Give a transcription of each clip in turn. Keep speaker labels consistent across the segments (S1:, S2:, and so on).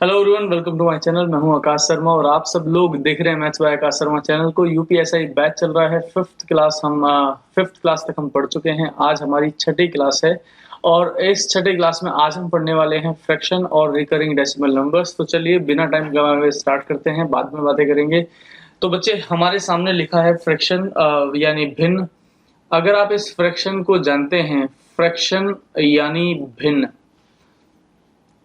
S1: Hello everyone, welcome to my channel. मैं हूं आकाश शर्मा और आप सब लोग देख रहे हैं maths by Akash Sharma channel को। यूपीएसआई बैच चल रहा है। फिफ्थ क्लास तक हम पढ़ चुके हैं। आज हमारी छठी क्लास है और इस छठी क्लास में आज हम पढ़ने वाले हैं फ्रैक्शन और रिकरिंग डेसिमल नंबर्स। तो चलिए बिना टाइम गवाए हुए स्टार्ट करते हैं, बाद में बातें करेंगे। तो बच्चे, हमारे सामने लिखा है फ्रैक्शन यानी भिन्न। अगर आप इस फ्रैक्शन को जानते हैं, फ्रैक्शन यानी भिन्न,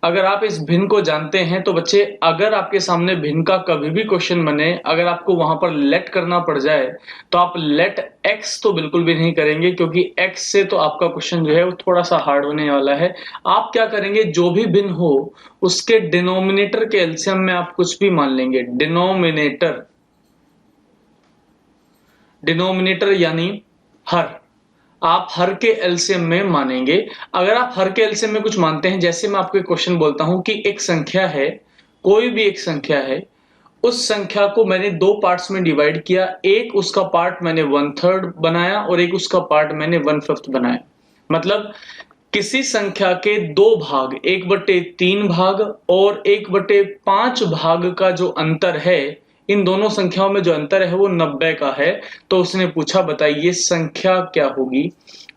S1: अगर आप इस भिन्न को जानते हैं तो बच्चे, अगर आपके सामने भिन्न का कभी भी क्वेश्चन बने, अगर आपको वहां पर लेट करना पड़ जाए तो आप लेट एक्स तो बिल्कुल भी नहीं करेंगे, क्योंकि एक्स से तो आपका क्वेश्चन जो है वो थोड़ा सा हार्ड होने वाला है। आप क्या करेंगे, जो भी भिन्न हो उसके डिनोमिनेटर के एलसीएम में आप कुछ भी मान लेंगे। डिनोमिनेटर, डिनोमिनेटर यानी हर, आप हर के एलसीएम में मानेंगे। अगर आप हर के एलसीएम में कुछ मानते हैं, जैसे मैं आपको एक क्वेश्चन बोलता हूं कि एक संख्या है, कोई भी एक संख्या है, उस संख्या को मैंने दो पार्ट्स में डिवाइड किया। एक उसका पार्ट मैंने 1/3 बनाया और एक उसका पार्ट मैंने 1/5 बनाया। मतलब किसी संख्या के दो भाग, 1/3 भाग और 1/5 भाग का जो अंतर है, इन दोनों संख्याओं में जो अंतर है वो 90 का है। तो उसने पूछा, बताइए संख्या क्या होगी।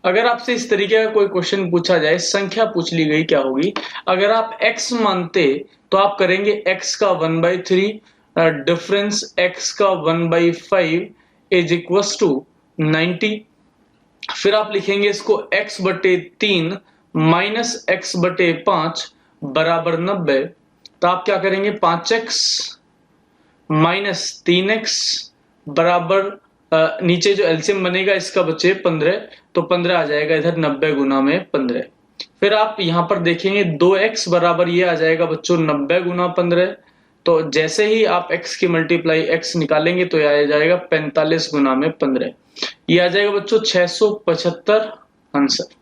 S1: अगर आपसे इस तरीके का कोई क्वेश्चन पूछा जाए, संख्या पूछ ली गई, क्या होगी। अगर आप x मानते तो आप करेंगे x का 1/3 डिफरेंस x का 1/5 इज इक्वस टू 90। फिर आप लिखेंगे इसको x/3 माइनस x/5 बराबर 90। तो आप क्या करेंगे, 5x माइनस 3x बराबर नीचे जो एलसीएम बनेगा इसका बचे 15, तो 15 आ जाएगा इधर, 90 गुना में 15। फिर आप यहां पर देखेंगे 2x बराबर ये आ जाएगा बच्चों 90 गुना 15। तो जैसे ही आप x की मल्टीप्लाई x निकालेंगे तो ये आ जाएगा 45 गुना में 15। ये आ जाएगा बच्चों 675 आंसर।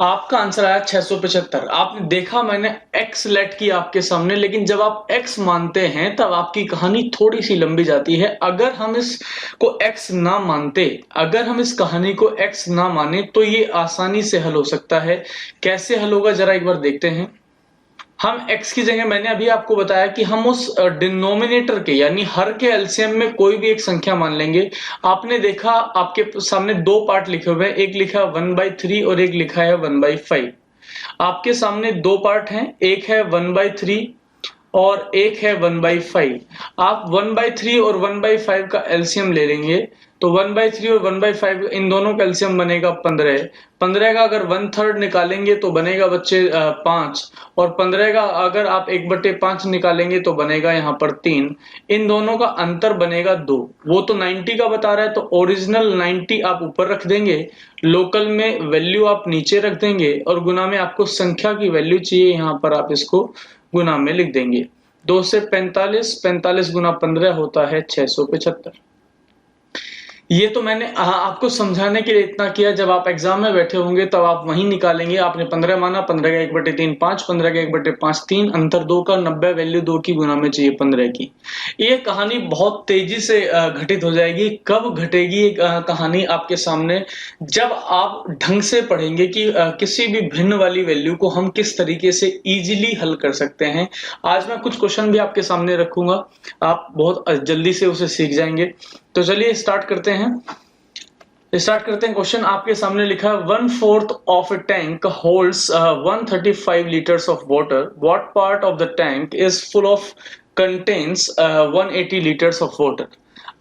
S1: आपका आंसर आया 675। आपने देखा, मैंने x लेट किया आपके सामने, लेकिन जब आप x मानते हैं तब आपकी कहानी थोड़ी सी लंबी जाती है। अगर हम इसको x ना मानते, अगर हम इस कहानी को x ना माने तो ये आसानी से हल हो सकता है। कैसे हल होगा जरा एक बार देखते हैं। हम x की जगह, मैंने अभी आपको बताया कि हम उस डिनोमिनेटर के यानी हर के एलसीएम में कोई भी एक संख्या मान लेंगे। आपने देखा आपके सामने दो पार्ट लिखे हुए हैं, एक लिखा है 1/3 और एक लिखा है 1/5। आपके सामने दो पार्ट हैं, एक है 1/3 और एक है 1/5। आप 1/3 और 1/5 का एलसीएम ले लेंगे तो 1/3 और 1/5 इन दोनों का एलसीएम बनेगा 15। 15 का अगर 1/3 निकालेंगे तो बनेगा बच्चे 5, और 15 का अगर आप 1/5 निकालेंगे तो बनेगा यहाँ पर 3। इन दोनों का अंतर बनेगा 2। वो तो 90 का बता रहा है, तो ओरिजिनल 90 आप ऊपर रख देंगे, लोकल में वैल्यू आप नीचे रख देंगे, और गुना में आपको संख्या की वैल्यू चाहिए, यहाँ पर आप इसको गुना में लिख देंगे। 2 से 45, 45 गुना 15 होता है 675। ये तो मैंने आपको समझाने के लिए इतना किया। जब आप एग्जाम में बैठे होंगे तब आप वहीं निकालेंगे। आपने 15 माना, 15 का 1/3 5, 15 का 1/5 3, अंतर 2 का, 90 वैल्यू 2 की गुना में चाहिए 15 की। ये कहानी बहुत तेजी से घटित हो जाएगी। कब घटेगी ये कहानी आपके सामने, जब आप ढंग से पढ़ेंगे कि किसी भी भिन्न वाली वैल्यू को हम किस तरीके से इजीली हल कर सकते हैं। आज मैं कुछ क्वेश्चन भी आपके सामने रखूंगा, आप बहुत जल्दी से उसे सीख जाएंगे। तो चलिए स्टार्ट करते हैं। क्वेश्चन आपके सामने लिखा है, 1/4 of a tank holds 135 liters of water. What part of the tank is full of contains 180 liters of water?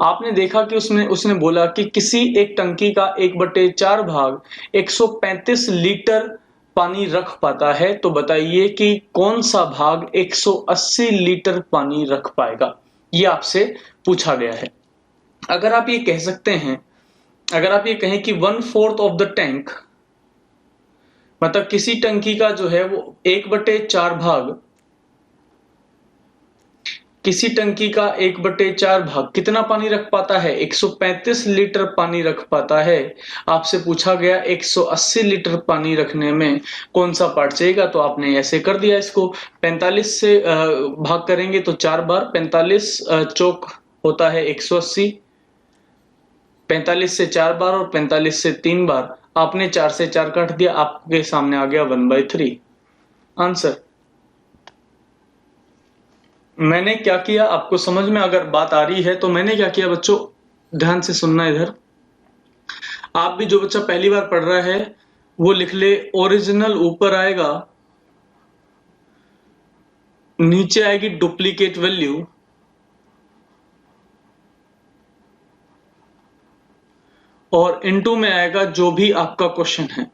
S1: आपने देखा कि उसने बोला कि किसी एक टंकी का 1/4 भाग 135 लीटर पानी रख पाता है। तो बताइए कि कौन सा भाग 180 लीटर पानी रख पाएगा। ये आपसे पूछा गया है। अगर आप ये कह सकते हैं, अगर आप ये कहें कि 1/4 ऑफ द टैंक, मतलब किसी टंकी का जो है वो 1/4 भाग, किसी टंकी का 1/4 भाग कितना पानी रख पाता है, 135 लीटर पानी रख पाता है। आपसे पूछा गया 180 लीटर पानी रखने में कौन सा पार्ट चाहिएगा। तो आपने ऐसे कर दिया, इसको 45 से भाग करेंगे तो 4 बार, 45 चौक होता है 180, 45 से 4 बार और 45 से 3 बार। आपने 4 से 4 काट दिया, आपके सामने आ गया 1/3 आंसर। मैंने क्या किया, आपको समझ में अगर बात आ रही है तो मैंने क्या किया बच्चों, ध्यान से सुनना इधर। आप भी, जो बच्चा पहली बार पढ़ रहा है वो लिख ले ओरिजिनल ऊपर आएगा, नीचे आएगी डुप्लीकेट वैल्यू, और इनटू में आएगा जो भी आपका क्वेश्चन है,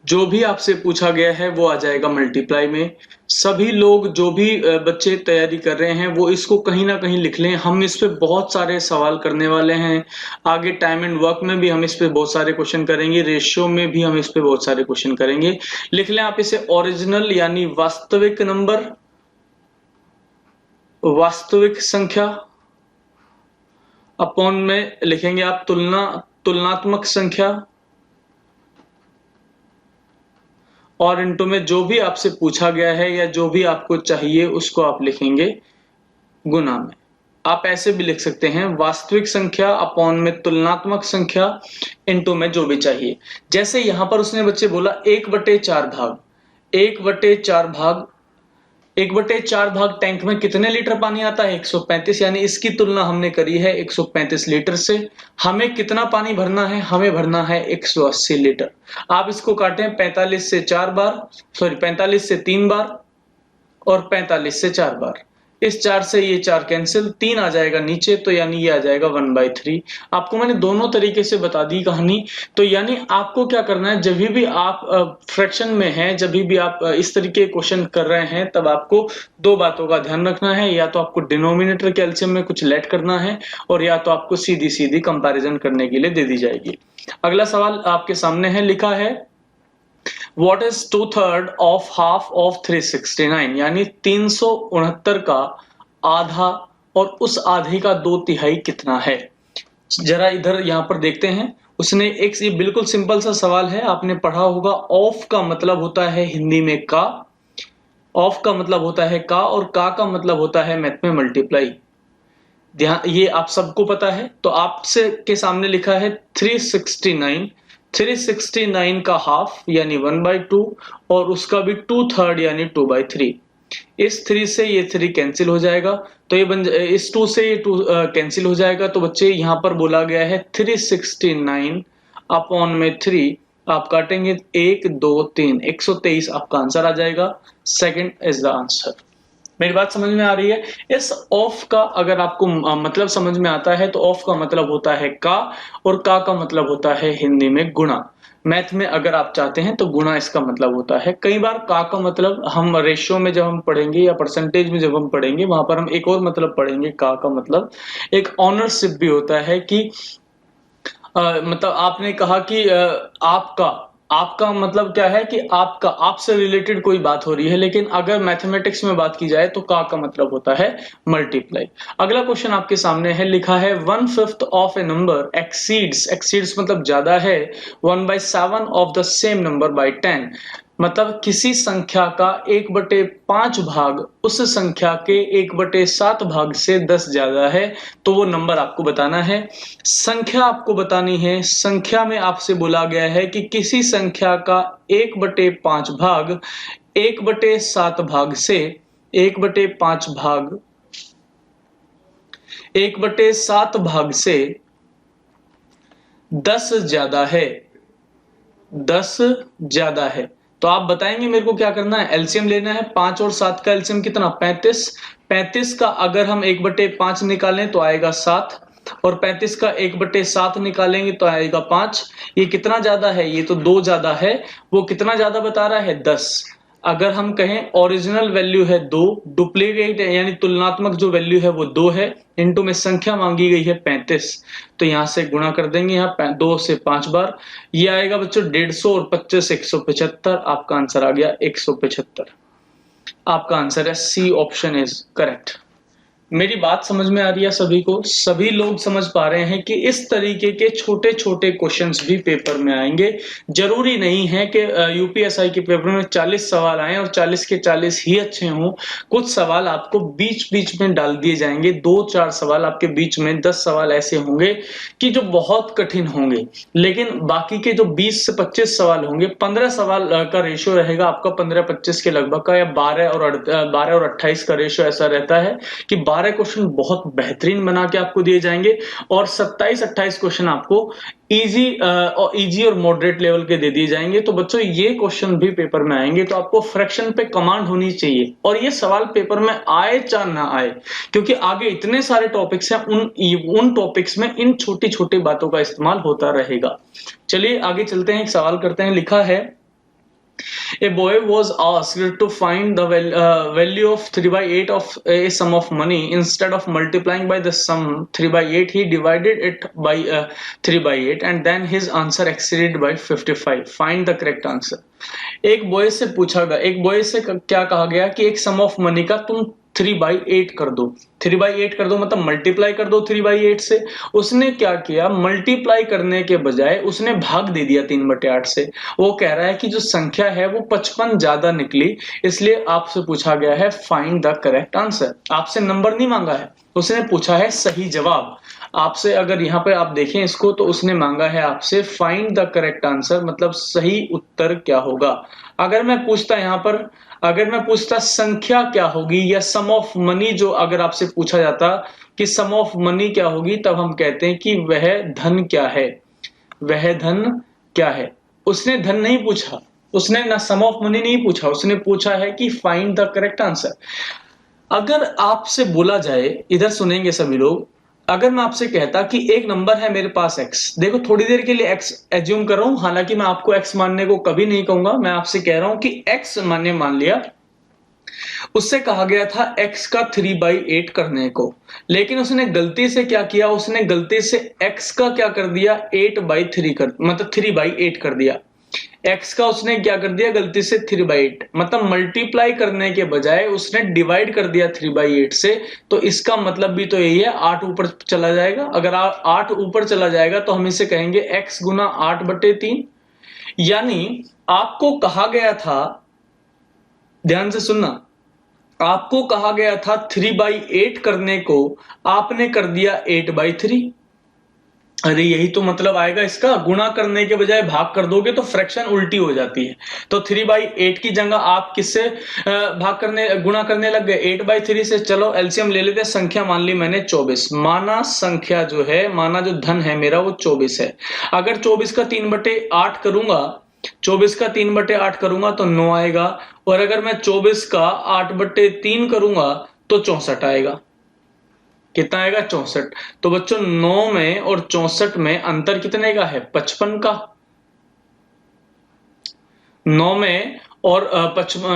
S1: जो भी आपसे पूछा गया है वो आ जाएगा मल्टीप्लाई में। सभी लोग जो भी बच्चे तैयारी कर रहे हैं वो इसको कहीं ना कहीं लिख लें, हम इस पे बहुत सारे सवाल करने वाले हैं। आगे टाइम एंड वर्क में भी हम इस पे बहुत सारे क्वेश्चन करेंगे, रेशियो में भी हम इस पे बहुत सारे क्वेश्चन करेंगे। लिख लें आप इसे ओरिजिनल यानी वास्तविक नंबर, वास्तविक संख्या, अपॉन में लिखेंगे आप तुलनात्मक संख्या, और इनटू में जो भी आपसे पूछा गया है या जो भी आपको चाहिए उसको आप लिखेंगे गुना में। आप ऐसे भी लिख सकते हैं वास्तविक संख्या अपॉन में तुलनात्मक संख्या इनटू में जो भी चाहिए। जैसे यहां पर उसने बच्चे बोला 1/4 भाग, 1/4 भाग, 1/4 भाग टैंक में कितने लीटर पानी आता है, 135, यानी इसकी तुलना हमने करी है 135 लीटर से। हमें कितना पानी भरना है, हमें भरना है 180 लीटर। आप इसको काटें 45 से 4 बार, सॉरी 45 से 3 बार और 45 से 4 बार। इस 4 से ये 4 कैंसिल, 3 आ जाएगा नीचे, तो यानी ये आ जाएगा 1/3। आपको मैंने दोनों तरीके से बता दी कहानी। तो यानी आपको क्या करना है, जब भी आप फ्रैक्शन में हैं, जब भी आप इस तरीके क्वेश्चन कर रहे हैं, तब आपको दो बातों का ध्यान रखना है। या तो आपको डिनोमिनेटर के एलसीएम में कुछ लेट करना है, और या तो आपको सीधी सीधी कंपैरिजन करने के लिए दे दी जाएगी। अगला सवाल आपके सामने है, लिखा है What is 2/3 of half of 369, यानी 369 का आधा और उस आधे का 2/3 कितना है। जरा इधर यहां पर देखते हैं, उसने एक, ये बिल्कुल सिंपल सा सवाल है, आपने पढ़ा होगा। ऑफ का मतलब होता है हिंदी में का, ऑफ का मतलब होता है का, और का मतलब होता है मैथ में मल्टीप्लाई। ध्यान, ये आप सबको पता है। तो आपसे के सामने लिखा है 369, 369 का हाफ यानी 1/2, और उसका भी 2/3 यानी 2/3। इस 3 से ये 3 कैंसिल हो जाएगा, तो ये इस 2 से ये 2 कैंसिल हो जाएगा। तो बच्चे यहां पर बोला गया है 369 अपॉन में 3, आप काटेंगे 1 2 3, 123 आपका आंसर आ जाएगा। Second is the answer. मेरी बात समझ में आ रही है। इस ऑफ का अगर आपको मतलब समझ में आता है, तो ऑफ का मतलब होता है का, और का मतलब होता है हिंदी में गुणा। मैथ में अगर आप चाहते हैं तो गुणा इसका मतलब होता है। कई बार का मतलब हम रेशियो में जब हम पढ़ेंगे या परसेंटेज में जब हम पढ़ेंगे, वहां पर हम एक और मतलब पढ़ेंगे। का मतलब एक ऑनरशिप भी होता है कि मतलब आपने कहा कि आपका मतलब क्या है कि आपका, आपसे रिलेटेड कोई बात हो रही है। लेकिन अगर मैथमेटिक्स में बात की जाए तो का मतलब होता है मल्टीप्लाई। अगला क्वेश्चन आपके सामने है, लिखा है 1/5 ऑफ ए नंबर एक्सीड्स मतलब ज्यादा है 1/7 of the same number by 10। मतलब किसी संख्या का 1/5 भाग उस संख्या के 1/7 भाग से 10 ज्यादा है, तो वो नंबर आपको बताना है। संख्या आपको बतानी है। संख्या में आपसे बोला गया है कि किसी संख्या का 1/5 भाग 1/7 भाग से 1/5 भाग 1/7 भाग से 10 ज्यादा है, 10 ज्यादा है। तो आप बताएंगे मेरे को क्या करना है, एलसीएम लेना है। 5 और 7 का एलसीएम कितना, 35। 35 का अगर हम 1/5 निकालें तो आएगा 7, और 35 का 1/7 निकालेंगे तो आएगा 5। ये कितना ज्यादा है, ये तो 2 ज्यादा है। वो कितना ज्यादा बता रहा है, 10। अगर हम कहें ओरिजिनल वैल्यू है 2, डुप्लीकेट यानी तुलनात्मक जो वैल्यू है वो 2 है, इनटू में संख्या मांगी गई है 35। तो यहां से गुणा कर देंगे, यहाँ 2 से 5 बार, ये आएगा बच्चों 150 और 25 175। आपका आंसर आ गया 175। आपका आंसर है सी ऑप्शन इज करेक्ट। मेरी बात समझ में आ रही है सभी को? सभी लोग समझ पा रहे हैं कि इस तरीके के छोटे छोटे क्वेश्चंस भी पेपर में आएंगे। जरूरी नहीं है कि यूपीएसआई के पेपर में 40 सवाल आए और 40 के 40 ही अच्छे हों। कुछ सवाल आपको बीच बीच में डाल दिए जाएंगे, 2-4 सवाल आपके बीच में, 10 सवाल ऐसे होंगे कि जो बहुत कठिन होंगे, लेकिन बाकी के जो 20 से 25 सवाल होंगे, 15 सवाल का रेशियो रहेगा आपका 15-25 के लगभग का, या 12 और 28 का रेशियो ऐसा रहता है कि 12 क्वेश्चन बहुत बेहतरीन बना के आपको दिए जाएंगे और 27-28 क्वेश्चन आपको इजी और मॉडरेट लेवल के दे दिए जाएंगे। तो बच्चों ये क्वेश्चन भी पेपर में आएंगे, तो आपको फ्रैक्शन पे कमांड होनी चाहिए और ये सवाल पेपर में आए चाहे ना आए, क्योंकि आगे इतने सारे टॉपिक्स हैं, उन टॉपिक्स में इन छोटी छोटी बातों का इस्तेमाल होता रहेगा। चलिए आगे चलते हैं, एक सवाल करते हैं। लिखा है, A boy was asked to find the value of 3/8 of a sum of money. Instead of multiplying by the sum 3/8, he divided it by 3/8 and then his answer exceeded by 55. Find the correct answer. एक boy से पूछा गया, एक boy से क्या कहा गया कि एक सम ऑफ मनी का तुम 3/8 कर दो। 3/8 कर दो मतलब मल्टीप्लाई कर दो 3/8 से। उसने क्या किया, मल्टीप्लाई करने के बजाय उसने भाग दे दिया 3/8 से। वो कह रहा है कि जो संख्या है वो 55 ज्यादा निकली, इसलिए आपसे पूछा गया है फाइंड द करेक्ट आंसर। आपसे नंबर नहीं मांगा है, उसने पूछा है सही जवाब आपसे। अगर यहाँ पे आप देखें इसको, तो उसने मांगा है आपसे फाइंड द करेक्ट आंसर, मतलब सही उत्तर क्या होगा। अगर मैं पूछता यहाँ पर, अगर मैं पूछता संख्या क्या होगी या सम ऑफ मनी, जो अगर आपसे पूछा जाता कि सम ऑफ मनी क्या होगी, तब हम कहते हैं कि वह धन क्या है, वह धन क्या है। उसने धन नहीं पूछा, उसने ना सम ऑफ मनी नहीं पूछा, उसने पूछा है कि फाइंड द करेक्ट आंसर। अगर आपसे बोला जाए, इधर सुनेंगे सभी लोग, अगर मैं आपसे कहता कि एक नंबर है मेरे पास x, देखो थोड़ी देर के लिए x एज्यूम कर रहा हूं, हालांकि मैं आपको x मानने को कभी नहीं कहूंगा, मैं आपसे कह रहा हूं कि x मैंने मान लिया। उससे कहा गया था x का 3/8 करने को, लेकिन उसने गलती से क्या किया, उसने गलती से x का क्या कर दिया, 8/3 कर, मतलब 3/8 कर दिया। x का उसने क्या कर दिया गलती से 3/8, मतलब मल्टीप्लाई करने के बजाय उसने डिवाइड कर दिया 3/8 से। तो इसका मतलब भी तो यही है, 8 ऊपर चला जाएगा। अगर 8 ऊपर चला जाएगा तो हम इसे कहेंगे x गुना 8/3। यानी आपको कहा गया था, ध्यान से सुनना, आपको कहा गया था 3/8 करने को, आपने कर दिया 8/3। अरे यही तो मतलब आएगा इसका, गुणा करने के बजाय भाग कर दोगे तो फ्रैक्शन उल्टी हो जाती है। तो 3/8 की जगह आप किससे भाग करने, गुणा करने लग गए, 8/3 से। चलो एलसीएम ले लेते हैं, संख्या मान ली मैंने 24, माना संख्या जो है, माना जो धन है मेरा वो 24 है। अगर 24 का 3/8 करूंगा, 24 का 3/8 करूंगा तो 9 आएगा, और अगर मैं 24 का 8/3 करूंगा तो 64 आएगा। कितना आएगा, 64। तो बच्चों 9 में और 64 में अंतर कितने का है, 55 का। 9 में और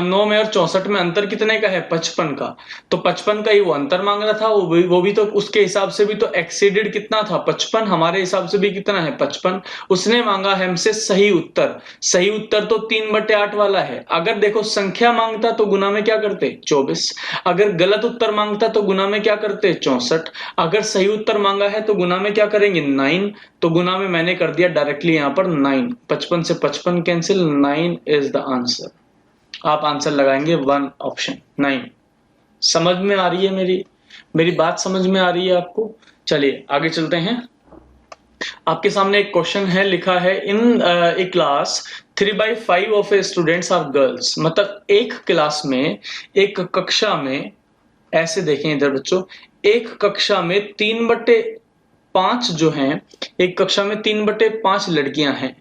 S1: 9 में और 64 में अंतर कितने का है, 55 का। तो 55 का ही वो अंतर मांग रहा था, वो भी तो उसके हिसाब से भी तो एक्सीडेड कितना था, 55। हमारे हिसाब से भी कितना है, 55। उसने मांगा है हमसे सही उत्तर। सही उत्तर तो 3/8 वाला है। अगर देखो संख्या मांगता तो गुना में क्या करते, 24। अगर गलत उत्तर मांगता तो गुना में क्या करते, 64। अगर सही उत्तर मांगा है तो गुना में क्या करेंगे, 9। तो गुना में मैंने कर दिया डायरेक्टली यहां पर 9। 55 से 55 कैंसिल, 9 इज द आंसर। आप आंसर लगाएंगे 1 ऑप्शन 9। समझ में आ रही है मेरी बात समझ में आ रही है आपको? चलिए आगे चलते हैं। आपके सामने एक क्वेश्चन है, लिखा है in a class 3/5 of a students are girls. मतलब एक क्लास में, एक कक्षा में, ऐसे देखें इधर बच्चों, एक कक्षा में 3/5 जो हैं, एक कक्षा में 3/5 लड़कियां हैं।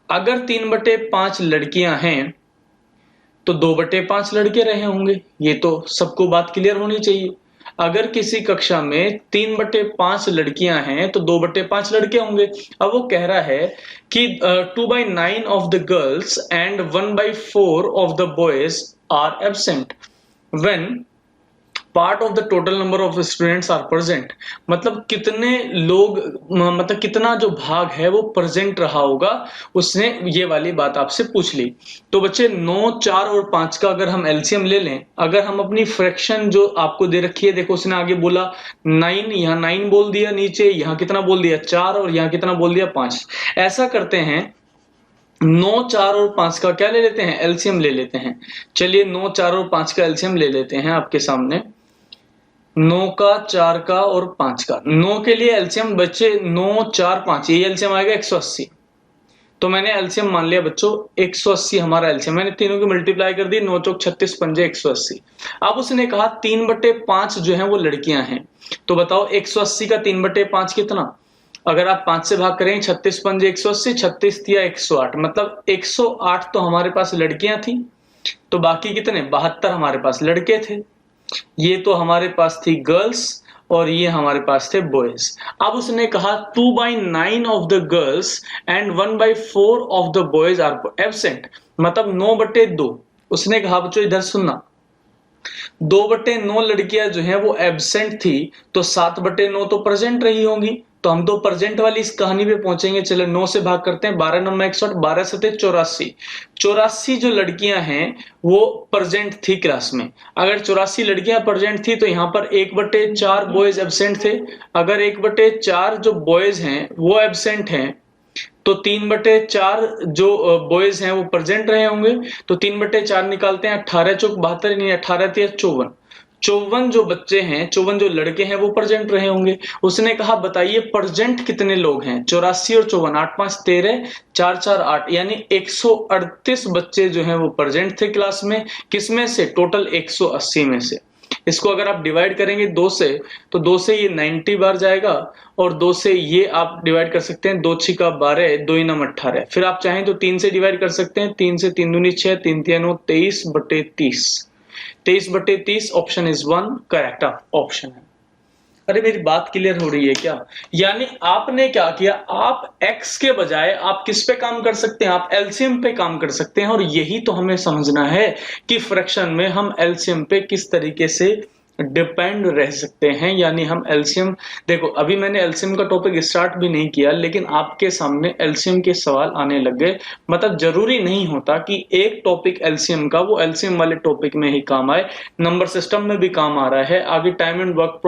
S1: अगर 3/5 लड़कियां हैं तो 2/5 लड़के रहे होंगे। ये तो सबको बात क्लियर होनी चाहिए। अगर किसी कक्षा में 3/5 लड़कियां हैं तो 2/5 लड़के होंगे। अब वो कह रहा है कि 2/9 of the girls and 1/4 of the boys are absent when part of the total number of students are present, मतलब कितने लोग, मतलब कितना जो भाग है वो प्रेजेंट रहा होगा, उसने ये वाली बात आपसे पूछ ली। तो बच्चे 9, 4 और 5 का अगर हम एलसीएम ले लें, अगर हम अपनी फ्रैक्शन जो आपको दे रखी है, देखो उसने आगे बोला 9, यहाँ 9 बोल दिया, नीचे यहाँ कितना बोल दिया 4, और यहाँ कितना बोल दिया 5। ऐसा करते हैं 9, 4 और 5 का क्या ले लेते हैं, एलसीएम ले लेते हैं। चलिए 9, 4 और 5 का एलसीएम ले लेते हैं आपके सामने। 9 का, 4 का और 5 का। 9 के लिए एलसीएम बच्चे 9, 4, 5, ये एलसीएम आएगा 180। तो मैंने एलसीएम मान लिया बच्चों 180 हमारा एलसीएम, मैंने तीनों की मल्टीप्लाई कर दी, 9 चौक 36 पंजे 180। अब उसने कहा 3/5 जो है वो लड़कियां हैं, तो बताओ 180 का 3/5 कितना। अगर आप 5 से भाग करें, 36 पंजे 180, 36 दिया 108, मतलब 108 तो हमारे पास लड़कियां थी, तो बाकी कितने 72 हमारे पास लड़के थे। ये तो हमारे पास थी गर्ल्स और ये हमारे पास थे बॉयज। अब उसने कहा 2/9 of the girls and 1/4 of the boys are absent, मतलब 9/2। उसने कहा बच्चों इधर सुनना, 2/9 लड़कियां जो हैं वो एब्सेंट थी, तो 7/9 तो प्रेजेंट रही होंगी। तो हम तो प्रेजेंट वाली इस कहानी पे पहुंचेंगे। चलो 9 से भाग करते हैं, 12 9 108, 12 7 84। 84 जो लड़कियां हैं वो प्रेजेंट थी क्लास में। अगर 84 लड़कियां प्रेजेंट थी तो यहाँ पर 1/4 बॉयज एब्सेंट थे। अगर 1/4 जो बॉयज हैं वो एब्सेंट हैं, तो 3/4 जो बॉयज हैं वो प्रेजेंट रहे होंगे। तो 3/4 निकालते हैं, 18 चौक 72, नहीं 18 3 54, 54 जो बच्चे हैं, 54 जो लड़के हैं वो प्रेजेंट रहे होंगे। उसने कहा बताइए प्रेजेंट कितने लोग हैं, 84 और 54, 8 5 13, 4 4 8, यानी 138 बच्चे जो हैं वो प्रेजेंट थे क्लास में। किसमें से, टोटल 180 में से। इसको अगर आप डिवाइड करेंगे 2 से, तो 2 से ये 90 बार जाएगा, और 2 से ये आप डिवाइड कर सकते हैं, 2 6 12, 2 9 18। फिर आप चाहें तो 3 से डिवाइड कर सकते हैं, 3 से 3 दूनी 6, 3 3 9, 23/30। 23/30 ऑप्शन इज 1 करेक्ट ऑप्शन है। अरे मेरी बात क्लियर हो रही है क्या? यानी आपने क्या किया, आप x के बजाय आप किस पे काम कर सकते हैं, आप एलसीएम पे काम कर सकते हैं। और यही तो हमें समझना है कि फ्रैक्शन में हम एलसीएम पे किस तरीके से डिपेंड रह सकते हैं। यानी हम एलसीएम, देखो अभी मैंने एलसीएम का टॉपिक स्टार्ट भी नहीं किया, लेकिन आपके सामने एलसीएम के सवाल आने लग गए। मतलब जरूरी नहीं होता कि एक टॉपिक एलसीएम का वो एलसीएम वाले टॉपिक में ही काम आए, नंबर सिस्टम में भी काम आ रहा है। आगे time and work,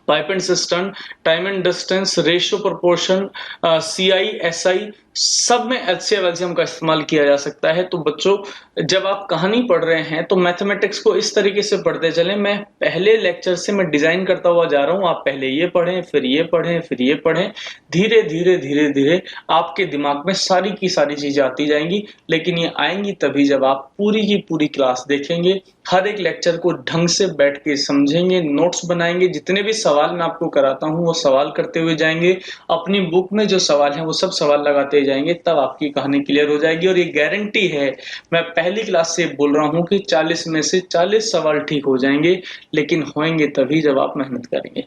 S1: pipe and system, time and distance, ratio proportion, CI SI, सब में एचसीएफ एलसीएम का इस्तेमाल किया जा सकता है। तो बच्चों जब आप कहानी पढ़ रहे हैं तो मैथमेटिक्स को इस तरीके से पढ़ते चलें। मैं पहले लेक्चर से मैं डिजाइन करता हुआ जा रहा हूं, आप पहले ये पढ़ें, फिर ये पढ़ें, फिर ये पढ़ें। धीरे धीरे धीरे धीरे आपके दिमाग में सारी की सारी चीजें आती जाएंगी, लेकिन ये आएंगी तभी जब आप पूरी की पूरी क्लास देखेंगे, हर एक लेक्चर को ढंग से बैठ के समझेंगे, नोट्स बनाएंगे, जितने भी सवाल मैं आपको कराता हूं वो सवाल करते हुए जाएंगे, अपनी बुक में जो सवाल हैं वो सब सवाल लगाते जाएंगे, तब आपकी कहानी क्लियर हो जाएगी। और ये गारंटी है, मैं पहली क्लास से बोल रहा हूं कि 40 में से 40 सवाल ठीक हो जाएंगे, लेकिन होंगे तभी जब आप मेहनत करेंगे।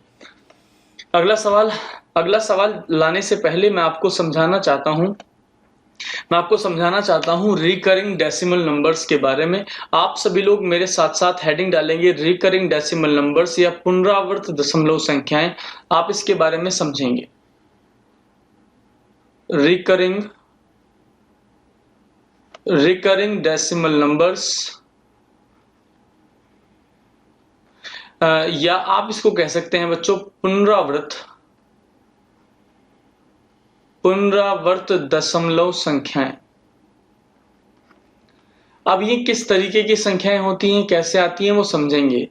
S1: अगला सवाल लाने से पहले मैं आपको समझाना चाहता हूं रिकरिंग डेसिमल नंबर्स के बारे में। आप सभी लोग मेरे साथ साथ हेडिंग डालेंगे रिकरिंग डेसिमल नंबर्स या पुनरावर्त दशमलव संख्याएं, आप इसके बारे में समझेंगे। रिकरिंग डेसिमल नंबर्स, या आप इसको कह सकते हैं बच्चों पुनरावर्त दशमलव संख्याएं। अब ये किस तरीके की संख्याएं होती हैं, कैसे आती हैं, वो समझेंगे।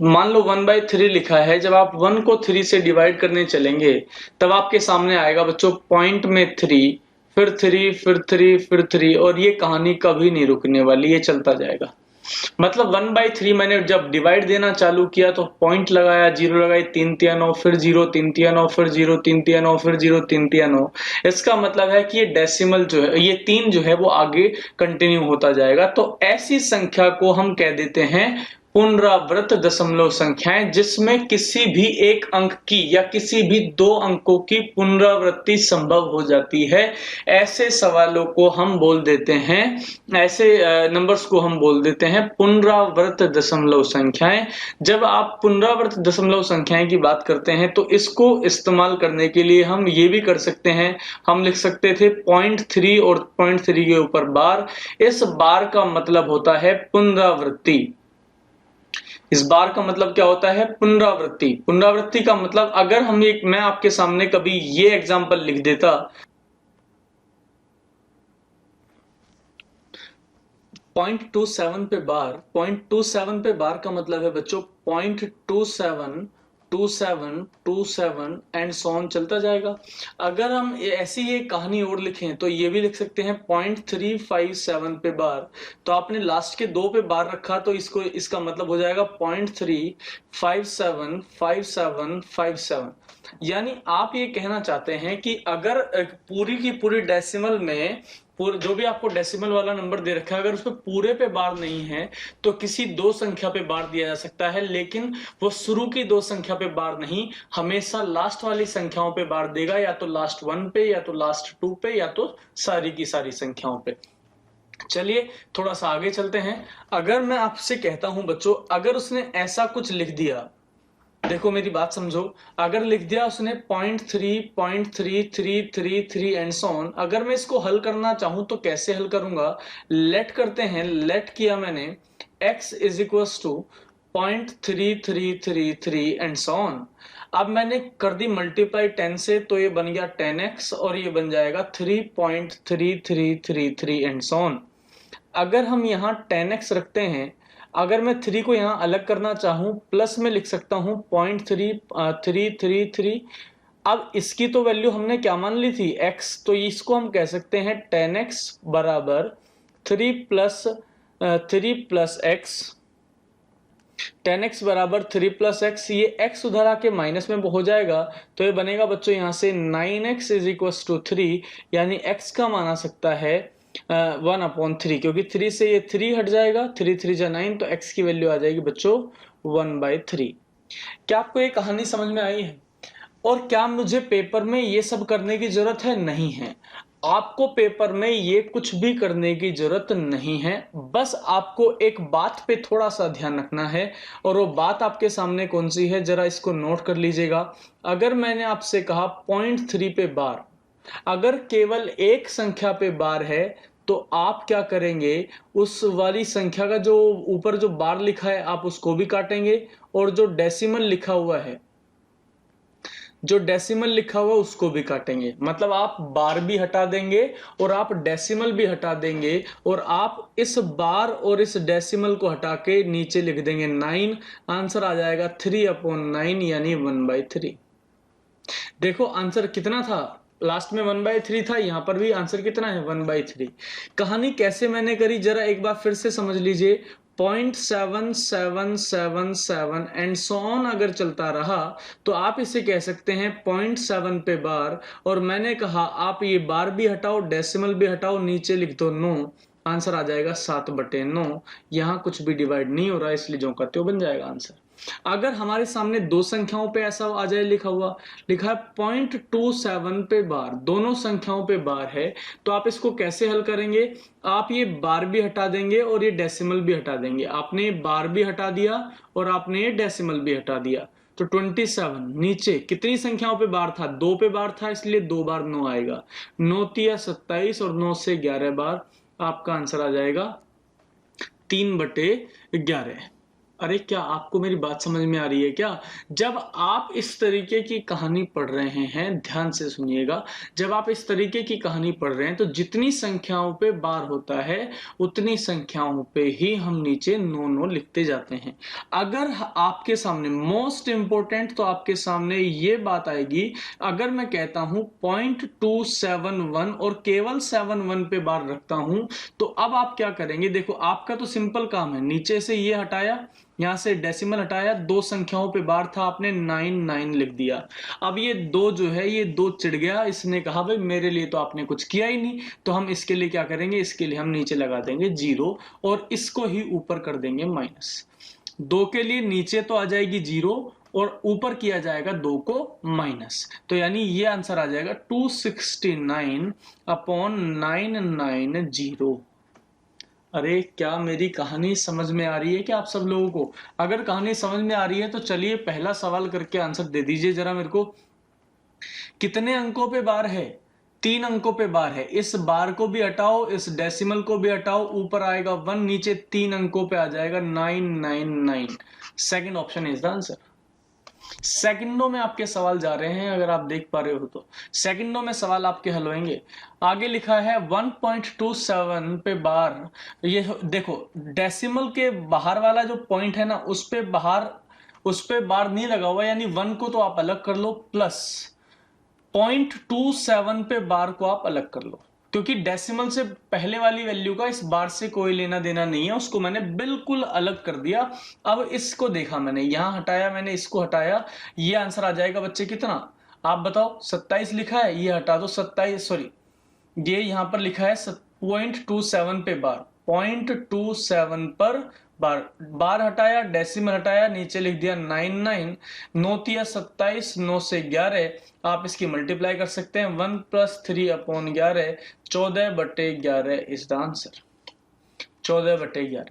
S1: मान लो 1/3 लिखा है, जब आप 1 को 3 से डिवाइड करने चलेंगे तब आपके सामने आएगा बच्चों पॉइंट में 3, फिर 3, फिर 3, फिर 3, और ये कहानी कभी नहीं रुकने वाली, ये चलता जाएगा। मतलब 1/3 मैंने जब डिवाइड देना चालू किया तो पॉइंट लगाया, 0 लगाई, 3 3 9, फिर 0 3 3 9, फिर 0 3 3 9, फिर 0 3 3 9। इसका मतलब है कि ये डेसिमल जो है, ये 3 जो है वो आगे कंटिन्यू होता जाएगा। तो ऐसी संख्या को हम कह देते हैं पुनरावृत्त दशमलव संख्याएं जिसमें किसी भी एक अंक की या किसी भी दो अंकों की पुनरावृत्ति संभव हो जाती है, ऐसे सवालों को हम बोल देते हैं, ऐसे नंबर्स को हम बोल देते हैं पुनरावृत्त दशमलव संख्याएं। जब आप पुनरावृत्त दशमलव संख्याएं की बात करते हैं तो इसको इस्तेमाल करने के लिए हम ये भी कर सकते हैं, हम लिख सकते थे 0.3 और 0.3 के ऊपर बार। इस बार का मतलब होता है पुनरावृत्ति। इस बार का मतलब क्या होता है? पुनरावृत्ति। पुनरावृत्ति का मतलब अगर मैं आपके सामने कभी ये एग्जांपल लिख देता, 0.27 पे बार, 0.27 पे बार का मतलब है बच्चों 0.27 27 27 एंड सो ऑन चलता जाएगा। अगर हम ऐसी ये कहानी और लिखें तो ये भी लिख सकते हैं 0.357 पे बार, तो आपने लास्ट के दो पे बार रखा तो इसका मतलब हो जाएगा 0.3575757। यानी आप ये कहना चाहते हैं कि अगर पूरी की पूरी डेसिमल में जो भी आपको डेसिमल वाला नंबर दे रखा है अगर उसमें पूरे पे बार नहीं है तो किसी दो संख्या पे बार दिया जा सकता है, लेकिन वो शुरू की दो संख्या पे बार नहीं, हमेशा लास्ट वाली संख्याओं पे बार देगा, या तो लास्ट 1 पे या तो लास्ट 2 पे या तो सारी की सारी संख्याओं पे। चलिए थोड़ा सा आगे चलते हैं। अगर मैं आपसे कहता हूं बच्चों, अगर उसने ऐसा कुछ लिख दिया, देखो मेरी बात समझो, अगर लिख दिया उसने 0.3.3333 एंड सो ऑन, अगर मैं इसको हल करना चाहूं तो कैसे हल करूंगा? लेट करते हैं, लेट किया मैंने x is equal to 0.3333 and so on. अब मैंने कर दी मल्टीप्लाई 10 से तो ये बन गया 10x और ये बन जाएगा 3.3333 एंड सो ऑन। अगर हम यहाँ 10x रखते हैं, अगर मैं 3 को यहाँ अलग करना चाहूं प्लस में लिख सकता हूं 0.333। अब इसकी तो वैल्यू हमने क्या मान ली थी? x, तो इसको हम कह सकते हैं 10x बराबर 3 प्लस x। 10x बराबर 3 प्लस एक्स, ये x उधर आके माइनस में हो जाएगा तो ये बनेगा बच्चों यहाँ से 9x इज इक्वल टू 3, यानी x का मान आ सकता है 1/3, क्योंकि 3 से ये 3 हट जाएगा, 3 3 जा 9, तो x की वैल्यू आ जाएगी बच्चों 1/3। क्या आपको ये कहानी समझ में आई है? और क्या मुझे पेपर में ये सब करने की जरूरत है? नहीं है। आपको पेपर में ये कुछ भी करने की जरूरत नहीं है, बस आपको एक बात पे थोड़ा सा ध्यान रखना है, और वो बात आपके सामने कौन सी है जरा इसको नोट कर लीजिएगा। अगर मैंने आपसे कहा 0.3 पे बार, अगर केवल एक संख्या पे बार है तो आप क्या करेंगे? उस वाली संख्या का जो ऊपर जो बार लिखा है आप उसको भी काटेंगे, और जो डेसिमल लिखा हुआ है, जो डेसिमल लिखा हुआ उसको भी काटेंगे। मतलब आप बार भी हटा देंगे और आप डेसिमल भी हटा देंगे, और आप इस बार और इस डेसिमल को हटा के नीचे लिख देंगे 9। आंसर आ जाएगा 3/9 यानी 1/3। देखो आंसर कितना था, लास्ट में 1/3 था, यहां पर भी आंसर कितना है 1/3। कहानी कैसे मैंने करी जरा एक बार फिर से समझ लीजिए। 0.7777 एंड सो ऑन अगर चलता रहा तो आप इसे कह सकते हैं 0.7 पे बार, और मैंने कहा आप ये बार भी हटाओ डेसिमल भी हटाओ, नीचे लिख दो 9, आंसर आ जाएगा 7/9। यहां कुछ भी डिवाइड नहीं हो रहा है इसलिए जो का त्यों बन जाएगा आंसर। अगर हमारे सामने दो संख्याओं पे ऐसा आ जाए लिखा है 0.27 पे बार, दोनों संख्याओं पे बार है, तो आप इसको कैसे हल करेंगे? आप ये बार भी हटा देंगे और ये डेसिमल भी हटा देंगे। आपने बार भी हटा दिया और आपने ये डेसिमल भी हटा दिया, तो 27 नीचे कितनी संख्याओं पे बार था? 2 पे बार था, इसलिए 2 बार 9 आएगा, 9 तिया 27 और 9 से 11 बार, आपका आंसर आ जाएगा 3/11। अरे क्या आपको मेरी बात समझ में आ रही है क्या? जब आप इस तरीके की कहानी पढ़ रहे हैं, ध्यान से सुनिएगा, जब आप इस तरीके की कहानी पढ़ रहे हैं तो जितनी संख्याओं पे बार होता है उतनी संख्याओं पे ही हम नीचे 9 लिखते जाते हैं। अगर आपके सामने मोस्ट इंपोर्टेंट तो आपके सामने ये बात आएगी, अगर मैं कहता हूं 0.271 और केवल 71 पे बार रखता हूं, तो अब आप क्या करेंगे? देखो आपका तो सिंपल काम है, नीचे से ये हटाया, यहां से डेसिमल हटाया, दो संख्याओं पे बार था, आपने 9 लिख दिया। अब ये 2 जो है ये 2 चिढ़ गया, इसने कहा भाई मेरे लिए तो आपने कुछ किया ही नहीं, तो हम इसके लिए क्या करेंगे? इसके लिए हम नीचे लगा देंगे 0 और इसको ही ऊपर कर देंगे माइनस।
S2: 2 के लिए नीचे तो आ जाएगी 0 और ऊपर किया जाएगा 2 को माइनस, तो यानी ये आंसर आ जाएगा 269 अपॉन 990। अरे क्या मेरी कहानी समझ में आ रही है क्या आप सब लोगों को? अगर कहानी समझ में आ रही है तो चलिए पहला सवाल करके आंसर दे दीजिए जरा मेरे को। कितने अंकों पे बार है? 3 अंकों पे बार है। इस बार को भी हटाओ, इस डेसिमल को भी हटाओ, ऊपर आएगा 1, नीचे 3 अंकों पे आ जाएगा 999। Second option is the answer. सेकंडों में आपके सवाल जा रहे हैं, अगर आप देख पा रहे हो तो सेकंडों में सवाल आपके हल होंगे। आगे लिखा है 1.27 पे बार। ये देखो डेसिमल के बाहर वाला जो पॉइंट है ना, उस पे बार नहीं लगा हुआ, यानी 1 को तो आप अलग कर लो, प्लस 0.27 पे बार को आप अलग कर लो, क्योंकि डेसिमल से पहले वाली वैल्यू का इस बार से कोई लेना देना नहीं है, उसको मैंने बिल्कुल अलग कर दिया। अब इसको देखा मैंने, यहां हटाया मैंने, इसको हटाया, ये आंसर आ जाएगा बच्चे कितना? आप बताओ। 27 लिखा है, ये हटा दो 27, सॉरी ये यहां पर लिखा है 0.27 पे बार, 0.27 पर बार, बार हटाया, डेसिमल हटाया, नीचे लिख दिया 99, 9 तिया 27, 9 से 11, आप इसकी मल्टीप्लाई कर सकते हैं, 1 + 3 अपॉन 11, 14/11 इज द आंसर। 14/11।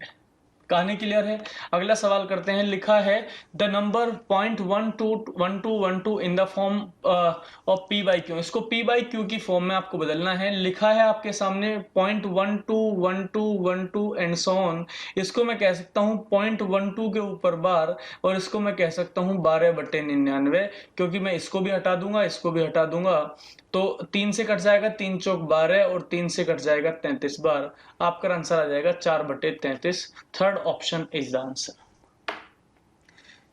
S2: कहानी क्लियर है? अगला सवाल करते हैं। लिखा है the number 0.121212 in the form of P by Q. इसको पी बाई क्यू की फॉर्म में आपको बदलना है। लिखा है आपके सामने 0.121212 एंड सो ऑन। इसको मैं कह सकता हूं 0.12 के ऊपर बार, और इसको मैं कह सकता हूं 12/99, क्योंकि मैं इसको भी हटा दूंगा, इसको भी हटा दूंगा, तो 3 से कट जाएगा, 3 चौक 12 और 3 से कट जाएगा 33 बार। आपका आंसर आ जाएगा 4/33। Third option is the answer.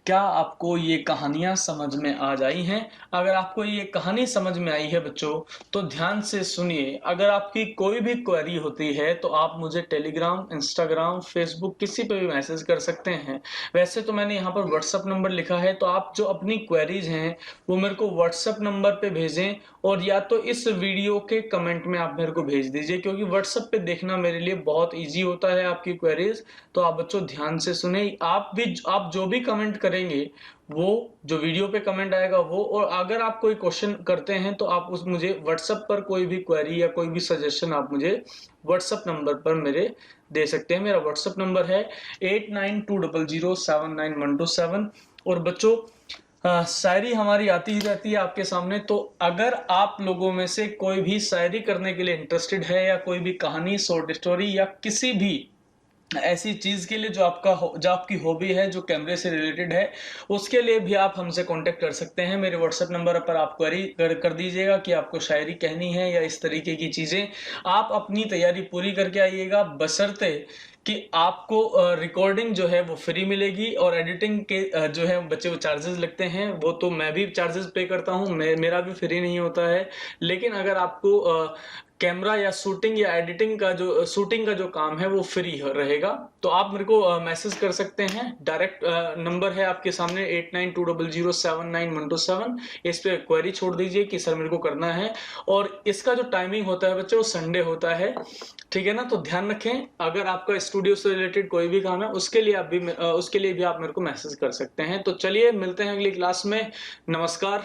S2: क्या आपको ये कहानियां समझ में आ जाई हैं? अगर आपको ये कहानी समझ में आई है बच्चों, तो ध्यान से सुनिए। अगर आपकी कोई भी क्वेरी होती है तो आप मुझे टेलीग्राम, इंस्टाग्राम, फेसबुक किसी पे भी मैसेज कर सकते हैं। वैसे तो मैंने यहाँ पर व्हाट्सएप नंबर लिखा है, तो आप जो अपनी क्वेरीज हैं वो मेरे को व्हाट्सएप नंबर पे भेजें, और या तो इस वीडियो के कमेंट में आप मेरे को भेज दीजिए, क्योंकि व्हाट्सएप पे देखना मेरे लिए बहुत ईजी होता है आपकी क्वेरीज। तो आप बच्चों ध्यान से सुने, आप जो भी कमेंट करेंगे, वो जो वीडियो पे कमेंट आएगा वो, और अगर आप कोई क्वेश्चन करते हैं तो आप उस मुझे व्हाट्सएप पर कोई भी क्वेरी या कोई भी सजेशन आप मुझे व्हाट्सएप नंबर पर मेरे दे सकते हैं। मेरा व्हाट्सएप नंबर है 8920079127। और बच्चों शायरी हमारी आती ही रहती है आपके सामने, तो अगर आप लोगों में से कोई भी शायरी करने के लिए इंटरेस्टेड है, या कोई भी कहानी, शॉर्ट स्टोरी, या किसी भी ऐसी चीज के लिए जो आपकी हॉबी है, जो कैमरे से रिलेटेड है, उसके लिए भी आप हमसे कांटेक्ट कर सकते हैं। मेरे व्हाट्सएप नंबर पर आप क्वेरी कर दीजिएगा कि आपको शायरी कहनी है या इस तरीके की चीजें। आप अपनी तैयारी पूरी करके आइएगा, बशर्ते कि आपको रिकॉर्डिंग जो है वो फ्री मिलेगी, और एडिटिंग के जो है बच्चे वो चार्जेस लगते हैं, वो तो मैं भी चार्जेस पे करता हूँ, मेरा भी फ्री नहीं होता है। लेकिन अगर आपको कैमरा या शूटिंग या एडिटिंग का जो काम है वो फ्री रहेगा, तो आप मेरे को मैसेज कर सकते हैं। डायरेक्ट नंबर है आपके सामने 8920079127। इस पे क्वेरी छोड़ दीजिए कि सर मेरे को करना है, और इसका जो टाइमिंग होता है बच्चों वो संडे होता है, ठीक है ना? तो ध्यान रखें, अगर आपका स्टूडियो से रिलेटेड कोई भी काम है उसके लिए भी आप मेरे को मैसेज कर सकते हैं। तो चलिए मिलते हैं अगली क्लास में। नमस्कार।